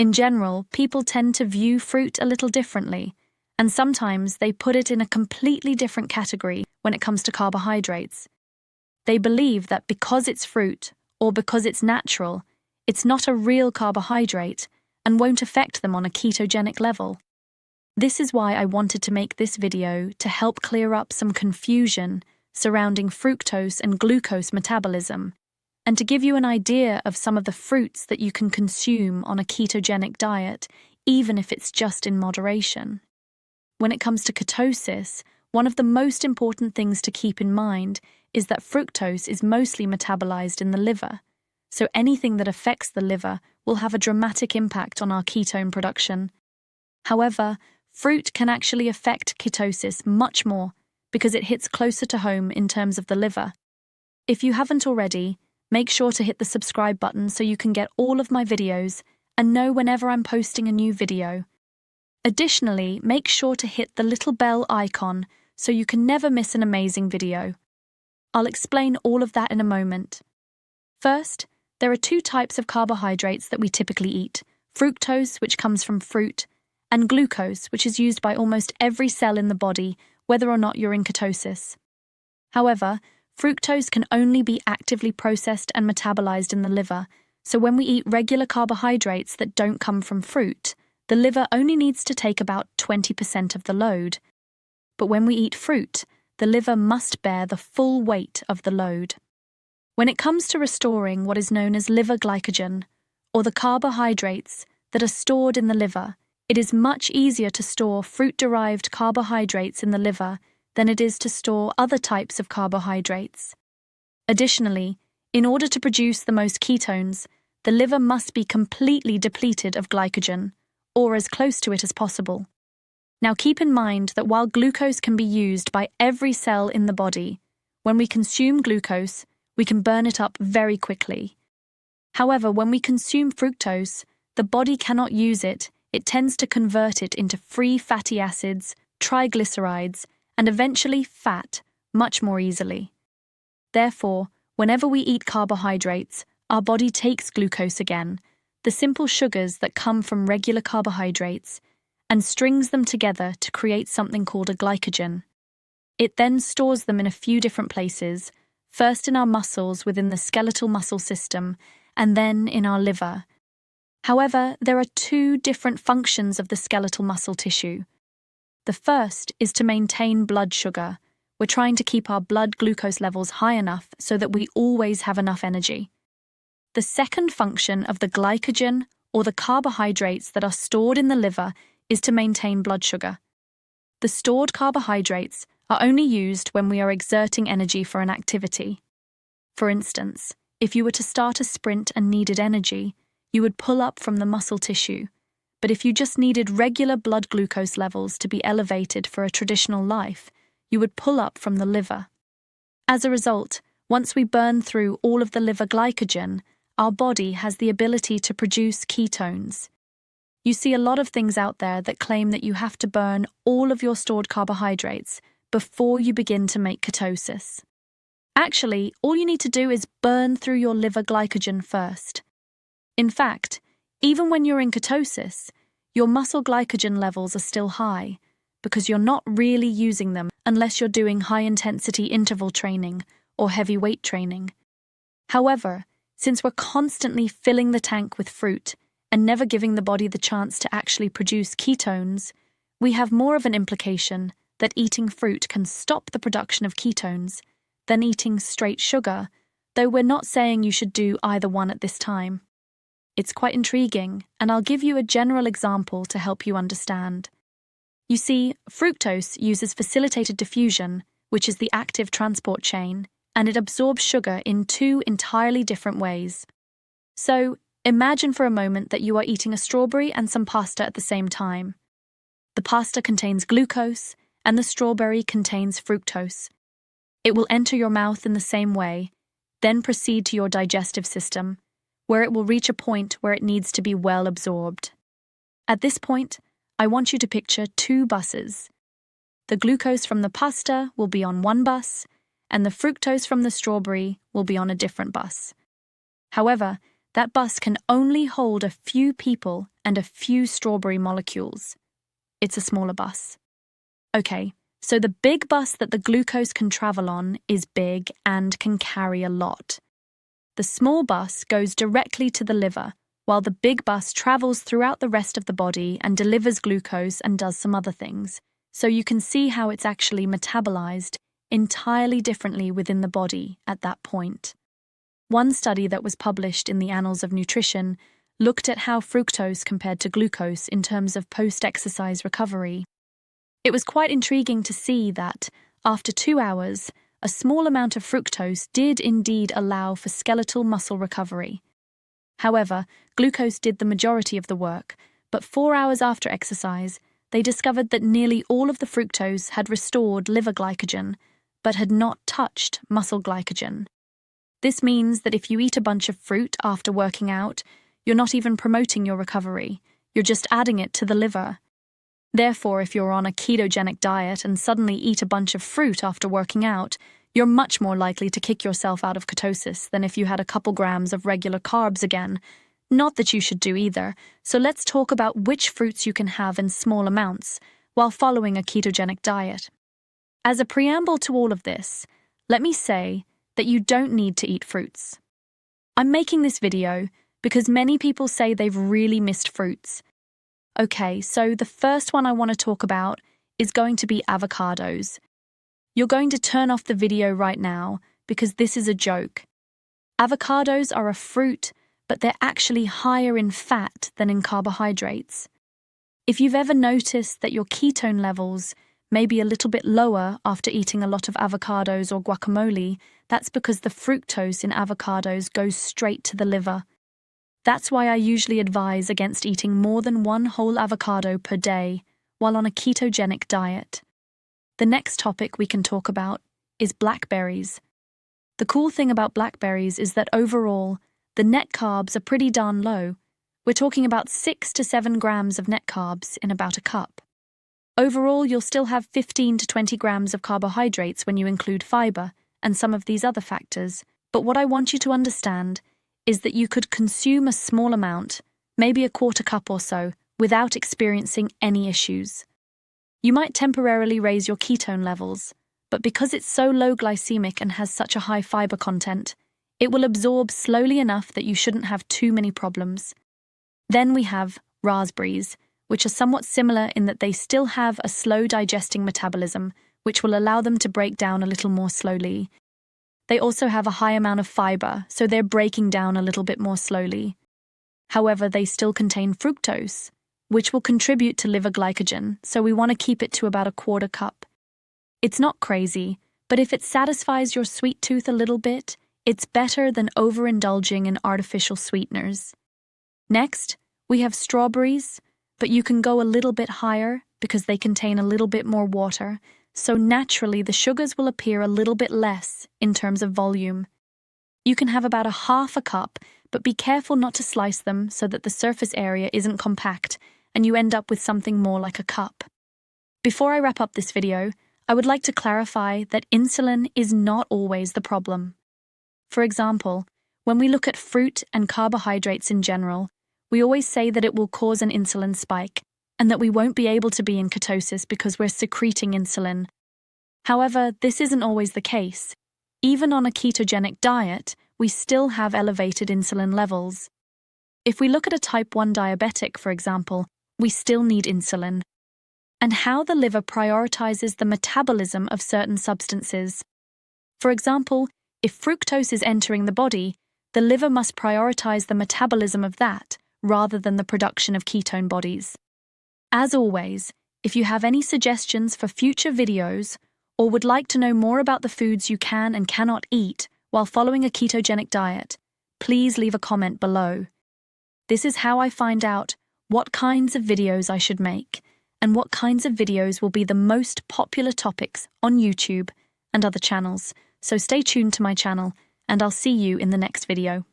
In general, people tend to view fruit a little differently, and sometimes they put it in a completely different category when it comes to carbohydrates. They believe that because it's fruit, or because it's natural, it's not a real carbohydrate and won't affect them on a ketogenic level. This is why I wanted to make this video to help clear up some confusion surrounding fructose and glucose metabolism, and to give you an idea of some of the fruits that you can consume on a ketogenic diet, even if it's just in moderation. When it comes to ketosis, one of the most important things to keep in mind is that fructose is mostly metabolized in the liver, so anything that affects the liver will have a dramatic impact on our ketone production. However, fruit can actually affect ketosis much more because it hits closer to home in terms of the liver. If you haven't already, make sure to hit the subscribe button so you can get all of my videos and know whenever I'm posting a new video. Additionally, make sure to hit the little bell icon so you can never miss an amazing video. I'll explain all of that in a moment. First, there are two types of carbohydrates that we typically eat: fructose, which comes from fruit, and glucose, which is used by almost every cell in the body, whether or not you're in ketosis. However, fructose can only be actively processed and metabolized in the liver, so when we eat regular carbohydrates that don't come from fruit, the liver only needs to take about 20% of the load. But when we eat fruit, the liver must bear the full weight of the load. When it comes to restoring what is known as liver glycogen, or the carbohydrates that are stored in the liver, it is much easier to store fruit-derived carbohydrates in the liver than it is to store other types of carbohydrates. Additionally, in order to produce the most ketones, the liver must be completely depleted of glycogen, or as close to it as possible. Now keep in mind that while glucose can be used by every cell in the body, when we consume glucose, we can burn it up very quickly. However, when we consume fructose, the body cannot use it. It tends to convert it into free fatty acids, triglycerides, and eventually fat much more easily. Therefore, whenever we eat carbohydrates, our body takes glucose again, the simple sugars that come from regular carbohydrates, and strings them together to create something called a glycogen. It then stores them in a few different places, first in our muscles within the skeletal muscle system, and then in our liver. However, there are two different functions of the skeletal muscle tissue. The first is to maintain blood sugar. We're trying to keep our blood glucose levels high enough so that we always have enough energy. The second function of the glycogen, or the carbohydrates that are stored in the liver, is to maintain blood sugar. The stored carbohydrates are only used when we are exerting energy for an activity. For instance, if you were to start a sprint and needed energy, you would pull up from the muscle tissue. But if you just needed regular blood glucose levels to be elevated for a traditional life, you would pull up from the liver. As a result, once we burn through all of the liver glycogen, our body has the ability to produce ketones. You see a lot of things out there that claim that you have to burn all of your stored carbohydrates before you begin to make ketosis. Actually, all you need to do is burn through your liver glycogen first. In fact, even when you're in ketosis, your muscle glycogen levels are still high because you're not really using them unless you're doing high-intensity interval training or heavy weight training. However, since we're constantly filling the tank with fruit and never giving the body the chance to actually produce ketones, we have more of an implication that eating fruit can stop the production of ketones than eating straight sugar, though we're not saying you should do either one at this time. It's quite intriguing, and I'll give you a general example to help you understand. You see, fructose uses facilitated diffusion, which is the active transport chain, and it absorbs sugar in two entirely different ways. So, imagine for a moment that you are eating a strawberry and some pasta at the same time. The pasta contains glucose, and the strawberry contains fructose. It will enter your mouth in the same way, then proceed to your digestive system, where it will reach a point where it needs to be well absorbed. At this point, I want you to picture two buses. The glucose from the pasta will be on one bus, and the fructose from the strawberry will be on a different bus. However, that bus can only hold a few people and a few strawberry molecules. It's a smaller bus. Okay, so the big bus that the glucose can travel on is big and can carry a lot. The small bus goes directly to the liver, while the big bus travels throughout the rest of the body and delivers glucose and does some other things. So you can see how it's actually metabolized entirely differently within the body at that point. One study that was published in the Annals of Nutrition looked at how fructose compared to glucose in terms of post-exercise recovery. It was quite intriguing to see that, after 2 hours, a small amount of fructose did indeed allow for skeletal muscle recovery. However, glucose did the majority of the work, but 4 hours after exercise, they discovered that nearly all of the fructose had restored liver glycogen, but had not touched muscle glycogen. This means that if you eat a bunch of fruit after working out, you're not even promoting your recovery, you're just adding it to the liver. Therefore, if you're on a ketogenic diet and suddenly eat a bunch of fruit after working out, you're much more likely to kick yourself out of ketosis than if you had a couple grams of regular carbs again. Not that you should do either, so let's talk about which fruits you can have in small amounts while following a ketogenic diet. As a preamble to all of this, let me say that you don't need to eat fruits. I'm making this video because many people say they've really missed fruits. Okay, so the first one I want to talk about is going to be avocados. You're going to turn off the video right now because this is a joke. Avocados are a fruit, but they're actually higher in fat than in carbohydrates. If you've ever noticed that your ketone levels may be a little bit lower after eating a lot of avocados or guacamole, that's because the fructose in avocados goes straight to the liver. That's why I usually advise against eating more than one whole avocado per day while on a ketogenic diet. The next topic we can talk about is blackberries. The cool thing about blackberries is that overall, the net carbs are pretty darn low. We're talking about 6 to 7 grams of net carbs in about a cup. Overall, you'll still have 15 to 20 grams of carbohydrates when you include fiber and some of these other factors. But what I want you to understand is that you could consume a small amount, maybe a quarter cup or so, without experiencing any issues. You might temporarily raise your ketone levels, but because it's so low glycemic and has such a high fiber content, it will absorb slowly enough that you shouldn't have too many problems. Then we have raspberries, which are somewhat similar in that they still have a slow digesting metabolism, which will allow them to break down a little more slowly. They also have a high amount of fiber, so they're breaking down a little bit more slowly. However, they still contain fructose, which will contribute to liver glycogen, so we want to keep it to about a quarter cup. It's not crazy, but if it satisfies your sweet tooth a little bit, it's better than overindulging in artificial sweeteners. Next, we have strawberries, but you can go a little bit higher because they contain a little bit more water, so naturally the sugars will appear a little bit less in terms of volume. You can have about a half a cup, but be careful not to slice them so that the surface area isn't compact and you end up with something more like a cup. Before I wrap up this video, I would like to clarify that insulin is not always the problem. For example, when we look at fruit and carbohydrates in general, we always say that it will cause an insulin spike and that we won't be able to be in ketosis because we're secreting insulin. However, this isn't always the case. Even on a ketogenic diet, we still have elevated insulin levels. If we look at a type 1 diabetic, for example, we still need insulin. And how the liver prioritizes the metabolism of certain substances. For example, if fructose is entering the body, the liver must prioritize the metabolism of that rather than the production of ketone bodies. As always, if you have any suggestions for future videos or would like to know more about the foods you can and cannot eat while following a ketogenic diet, please leave a comment below. This is how I find out what kinds of videos I should make and what kinds of videos will be the most popular topics on YouTube and other channels. So stay tuned to my channel, and I'll see you in the next video.